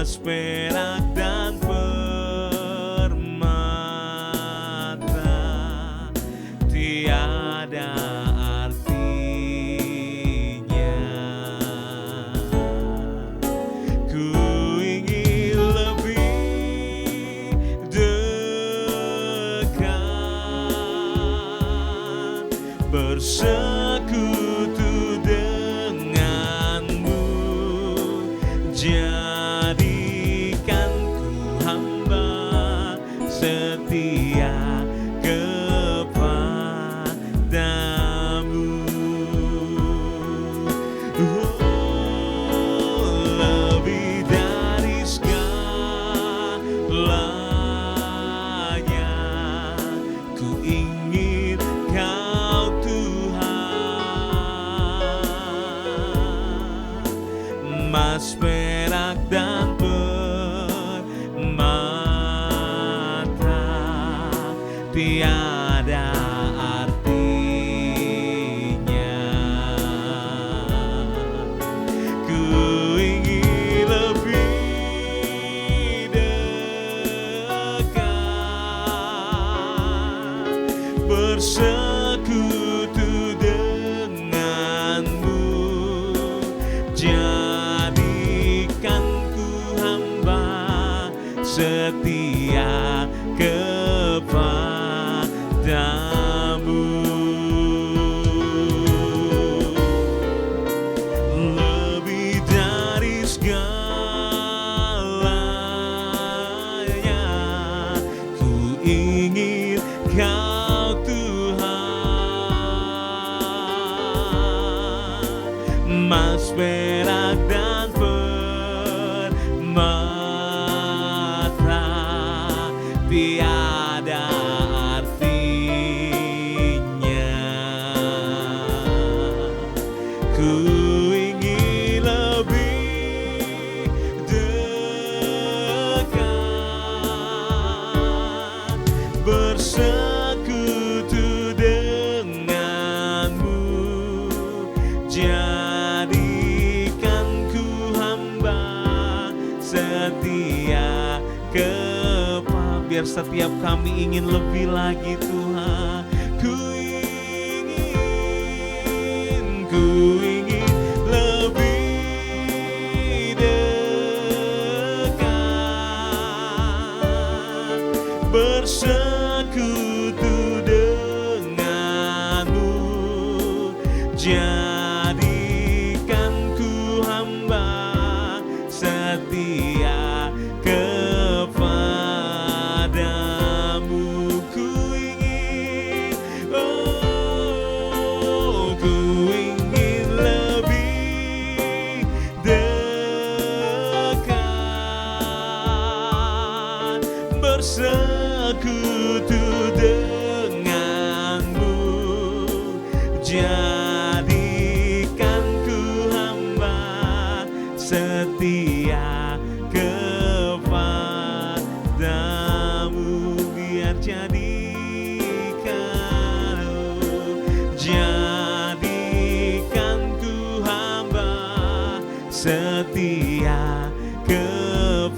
emas, perak, dan permata, tiada artinya. Ku ingin lebih dekat, bersekutu denganmu. Jadikan ku hamba setia kepadamu. Lebih dari segalanya, ku ingin Kau Tuhan. Emas, perak, dan permata, tiada artinya. Ku ingin lebih dekat, bersekutu denganmu. Jadikan ku hamba setia kepadamu. Lebih dari segalanya, ku ingin Kau Tuhan. Emas, perak, dan permata, tiada artinya. Ku ingin lebih dekat, bersekutu denganmu. Jadikan ku hamba setia kepadamu. Biar setiap kami ingin lebih lagi, Tuhan. Ku ingin lebih dekat, bersekutu denganmu. Jadikan ku hamba setia kepadamu. Ku ingin, oh, ku ingin setia kepadamu.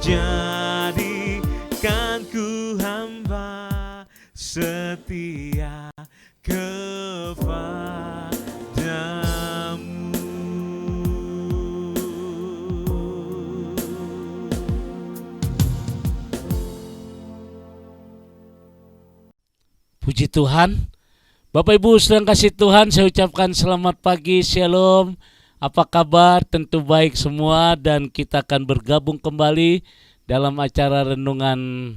Jadikan ku hamba setia kepadamu. Puji Tuhan. Bapak Ibu sedang kasih Tuhan, saya ucapkan selamat pagi, shalom. Apa kabar? Tentu baik semua, dan kita akan bergabung kembali dalam acara renungan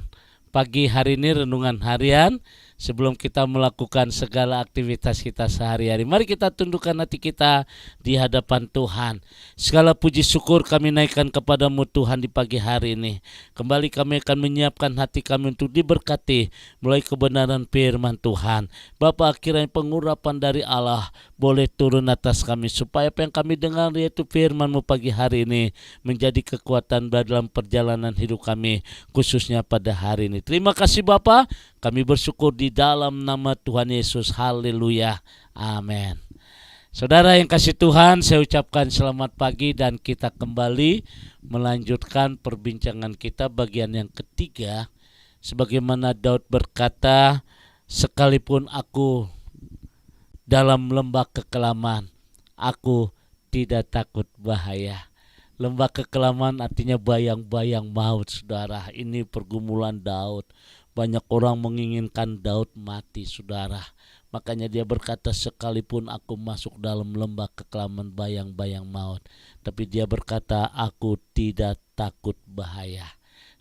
pagi hari ini, renungan harian. Sebelum kita melakukan segala aktivitas kita sehari-hari, mari kita tundukkan hati kita di hadapan Tuhan. Segala puji syukur kami naikkan kepadamu Tuhan di pagi hari ini. Kembali kami akan menyiapkan hati kami untuk diberkati melalui kebenaran firman Tuhan. Bapa, kiranya pengurapan dari Allah boleh turun atas kami, supaya apa yang kami dengar yaitu firman-Mu pagi hari ini menjadi kekuatan dalam perjalanan hidup kami, khususnya pada hari ini. Terima kasih Bapa, kami bersyukur di dalam nama Tuhan Yesus. Haleluya. Amin. Saudara yang kasih Tuhan, saya ucapkan selamat pagi, dan kita kembali melanjutkan perbincangan kita bagian yang ketiga. Sebagaimana Daud berkata, sekalipun aku dalam lembah kekelaman, aku tidak takut bahaya. Lembah kekelaman artinya bayang-bayang maut, saudara. Ini pergumulan Daud. Banyak orang menginginkan Daud mati, saudara. Makanya dia berkata, sekalipun aku masuk dalam lembah kekelaman bayang-bayang maut, tapi dia berkata, aku tidak takut bahaya.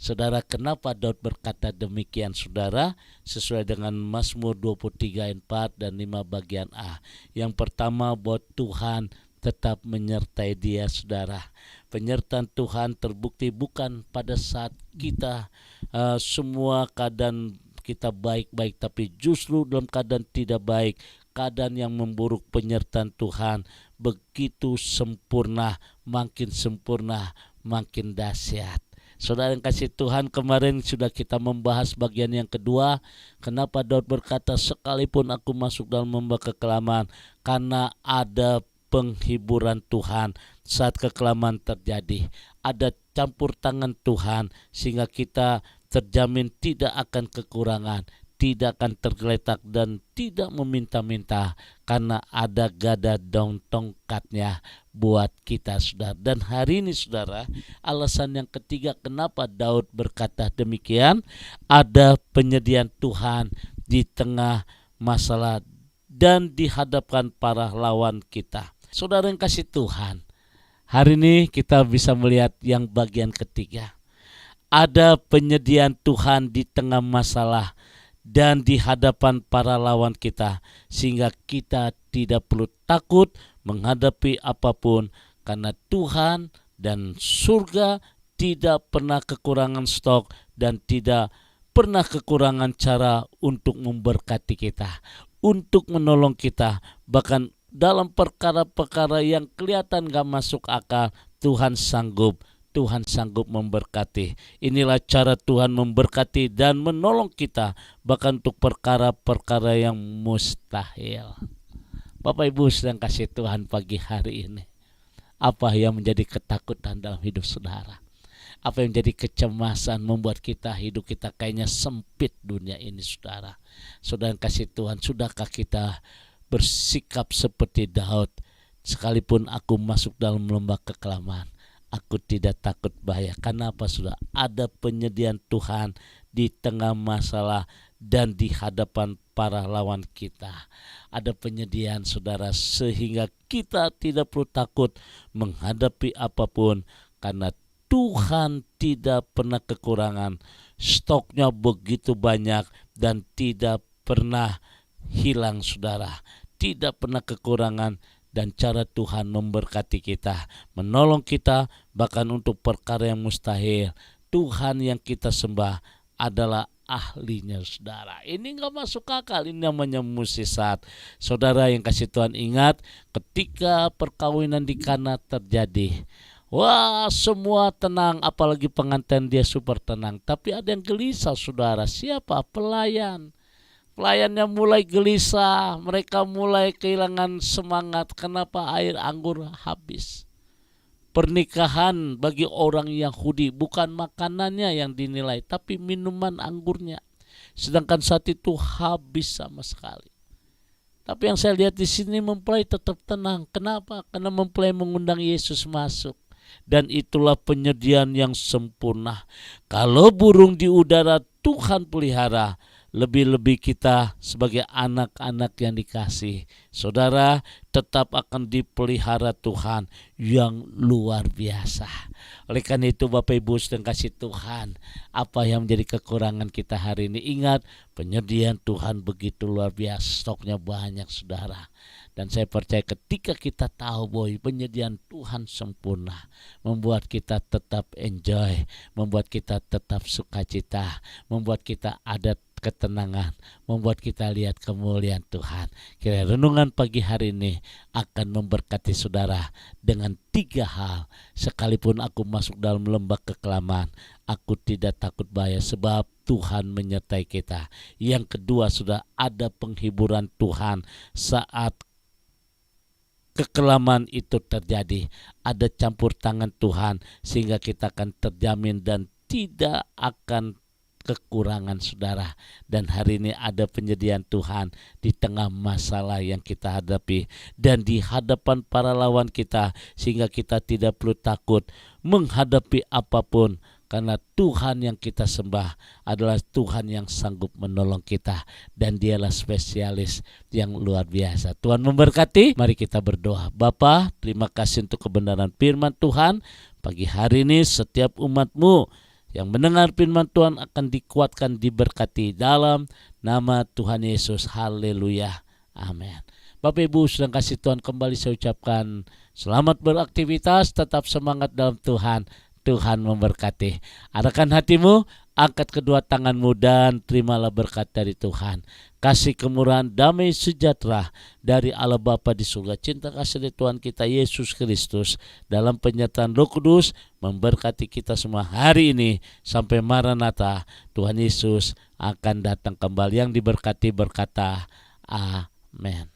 Saudara, kenapa Daud berkata demikian, saudara? Sesuai dengan Mazmur 23 ayat 4 dan 5 bagian A. Yang pertama, bahwa Tuhan tetap menyertai dia, saudara. Penyertaan Tuhan terbukti bukan pada saat kita semua keadaan kita baik-baik, tapi justru dalam keadaan tidak baik, keadaan yang memburuk, penyertaan Tuhan begitu sempurna, makin dahsyat. Saudara yang kasih Tuhan, kemarin sudah kita membahas bagian yang kedua. Kenapa Daud berkata, sekalipun aku masuk dalam lembah kekelaman, karena ada penghiburan Tuhan saat kekelaman terjadi. Ada campur tangan Tuhan sehingga kita terjamin tidak akan kekurangan, tidak akan tergeletak, dan tidak meminta-minta, karena ada gada daun tongkatnya buat kita, saudara. Dan hari ini, saudara, alasan yang ketiga kenapa Daud berkata demikian, ada penyediaan Tuhan di tengah masalah dan dihadapkan para lawan kita. Saudara yang kasih Tuhan, hari ini kita bisa melihat yang bagian ketiga. Ada penyediaan Tuhan di tengah masalah dan di hadapan para lawan kita, sehingga kita tidak perlu takut menghadapi apapun, karena Tuhan dan surga tidak pernah kekurangan stok dan tidak pernah kekurangan cara untuk memberkati kita, untuk menolong kita. Bahkan dalam perkara-perkara yang kelihatan gak masuk akal, Tuhan sanggup memberkati. Inilah cara Tuhan memberkati dan menolong kita, bahkan untuk perkara-perkara yang mustahil. Bapak Ibu sedang kasih Tuhan pagi hari ini, apa yang menjadi ketakutan dalam hidup saudara? Apa yang menjadi kecemasan membuat hidup kita kayaknya sempit dunia ini, saudara? Saudara yang kasih Tuhan, sudahkah kita bersikap seperti Daud? Sekalipun aku masuk dalam lembah kekelaman, aku tidak takut bahaya. Kenapa, sudah ada penyediaan Tuhan di tengah masalah dan di hadapan para lawan kita. Ada penyediaan, saudara, sehingga kita tidak perlu takut menghadapi apapun, karena Tuhan tidak pernah kekurangan. Stoknya begitu banyak dan tidak pernah hilang, saudara. Tidak pernah kekurangan. Dan cara Tuhan memberkati kita, menolong kita, bahkan untuk perkara yang mustahil. Tuhan yang kita sembah adalah ahlinya, saudara. Ini gak masuk akal, ini namanya mukjizat. Saudara yang kasih Tuhan, ingat ketika perkawinan di Kana terjadi, wah, semua tenang, apalagi pengantin dia super tenang. Tapi ada yang gelisah, saudara. Siapa? Pelayan. Pelayannya mulai gelisah, mereka mulai kehilangan semangat. Kenapa? Air anggur habis. Pernikahan bagi orang Yahudi bukan makanannya yang dinilai, tapi minuman anggurnya. Sedangkan saat itu habis sama sekali. Tapi yang saya lihat di sini mempelai tetap tenang. Kenapa? Karena mempelai mengundang Yesus masuk. Dan itulah penyediaan yang sempurna. Kalau burung di udara Tuhan pelihara, lebih-lebih kita sebagai anak-anak yang dikasih, saudara, tetap akan dipelihara Tuhan yang luar biasa. Oleh karena itu Bapak Ibu sedang kasih Tuhan, apa yang menjadi kekurangan kita hari ini? Ingat, penyediaan Tuhan begitu luar biasa, stoknya banyak saudara. Dan saya percaya ketika kita tahu bahwa penyediaan Tuhan sempurna, membuat kita tetap enjoy, membuat kita tetap sukacita, membuat kita ada ketenangan, membuat kita lihat kemuliaan Tuhan. Kira renungan pagi hari ini akan memberkati saudara dengan 3 hal. Sekalipun aku masuk dalam lembah kekelaman, aku tidak takut bahaya sebab Tuhan menyertai kita. Yang kedua, sudah ada penghiburan Tuhan saat kekelaman itu terjadi. Ada campur tangan Tuhan sehingga kita akan terjamin dan tidak akan kekurangan saudara. Dan hari ini ada penyediaan Tuhan di tengah masalah yang kita hadapi dan di hadapan para lawan kita, sehingga kita tidak perlu takut menghadapi apapun, karena Tuhan yang kita sembah adalah Tuhan yang sanggup menolong kita, dan dialah spesialis yang luar biasa. Tuhan memberkati. Mari kita berdoa. Bapa, terima kasih untuk kebenaran firman Tuhan. Pagi hari ini setiap umat-Mu yang mendengar firman Tuhan akan dikuatkan, diberkati dalam nama Tuhan Yesus. Haleluya. Amin. Bapak Ibu sedang kasih Tuhan, kembali saya ucapkan selamat beraktivitas, tetap semangat dalam Tuhan. Tuhan memberkati. Arahkan hatimu, angkat kedua tanganmu dan terimalah berkat dari Tuhan. Kasih kemurahan, damai sejahtera dari Allah Bapa di surga, cinta kasih dari Tuhan kita Yesus Kristus dalam penyertaan Roh Kudus memberkati kita semua hari ini sampai Maranatha. Tuhan Yesus akan datang kembali. Yang diberkati berkata amin.